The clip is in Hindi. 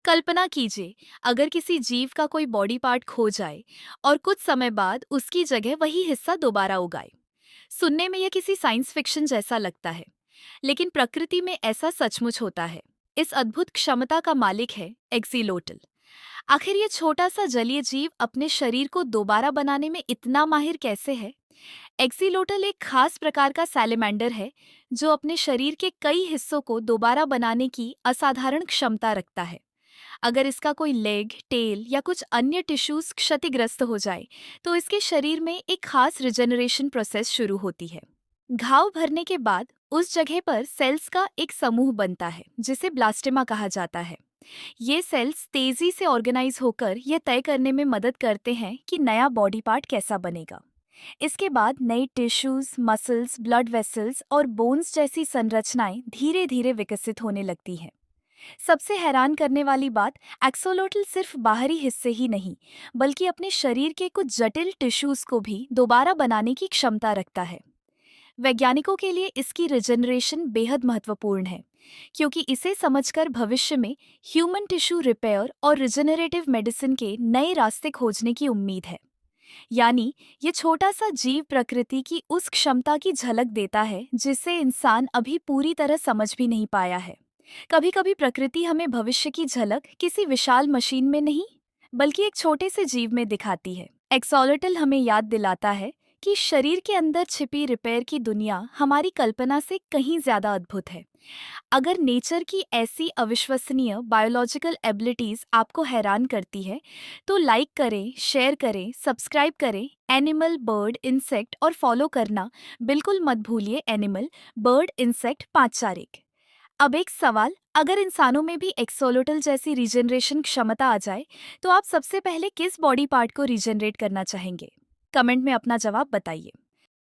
कल्पना कीजिए, अगर किसी जीव का कोई बॉडी पार्ट खो जाए और कुछ समय बाद उसकी जगह वही हिस्सा दोबारा उगाए। सुनने में यह किसी साइंस फिक्शन जैसा लगता है, लेकिन प्रकृति में ऐसा सचमुच होता है। इस अद्भुत क्षमता का मालिक है एक्सीलोटल। आखिर ये छोटा सा जलीय जीव अपने शरीर को दोबारा बनाने में इतना माहिर कैसे है? एक्सीलोटल एक खास प्रकार का सैलेमेंडर है जो अपने शरीर के कई हिस्सों को दोबारा बनाने की असाधारण क्षमता रखता है। अगर इसका कोई लेग, टेल या कुछ अन्य टिश्यूज क्षतिग्रस्त हो जाए, तो इसके शरीर में एक खास रिजेनरेशन प्रोसेस शुरू होती है। घाव भरने के बाद उस जगह पर सेल्स का एक समूह बनता है जिसे ब्लास्टेमा कहा जाता है। ये सेल्स तेजी से ऑर्गेनाइज होकर यह तय करने में मदद करते हैं कि नया बॉडी पार्ट कैसा बनेगा। इसके बाद नई टिश्यूज, मसल्स, ब्लड वेसल्स और बोन्स जैसी संरचनाएं धीरे धीरे विकसित होने लगती हैं। सबसे हैरान करने वाली बात, एक्सोलोटल सिर्फ बाहरी हिस्से ही नहीं, बल्कि अपने शरीर के कुछ जटिल टिश्यूज को भी दोबारा बनाने की क्षमता रखता है। वैज्ञानिकों के लिए इसकी रिजेनरेशन बेहद महत्वपूर्ण है, क्योंकि इसे समझकर भविष्य में ह्यूमन टिश्यू रिपेयर और रिजेनरेटिव मेडिसिन के नए रास्ते खोजने की उम्मीद है। यानी ये छोटा सा जीव प्रकृति की उस क्षमता की झलक देता है जिसे इंसान अभी पूरी तरह समझ भी नहीं पाया है। कभी कभी प्रकृति हमें भविष्य की झलक किसी विशाल मशीन में नहीं, बल्कि एक छोटे से जीव में दिखाती है। एक्सोलेटल हमें याद दिलाता है कि शरीर के अंदर छिपी रिपेयर की दुनिया हमारी कल्पना से कहीं ज्यादा अद्भुत है। अगर नेचर की ऐसी अविश्वसनीय बायोलॉजिकल एबिलिटीज आपको हैरान करती है, तो लाइक करें, शेयर करें, सब्सक्राइब करें। एनिमल, बर्ड, इंसेक्ट और फॉलो करना बिल्कुल मत भूलिए। Animal, bird, insect 541। अब एक सवाल, अगर इंसानों में भी एक्सोलोटल जैसी रीजनरेशन क्षमता आ जाए, तो आप सबसे पहले किस बॉडी पार्ट को रीजनरेट करना चाहेंगे? कमेंट में अपना जवाब बताइए।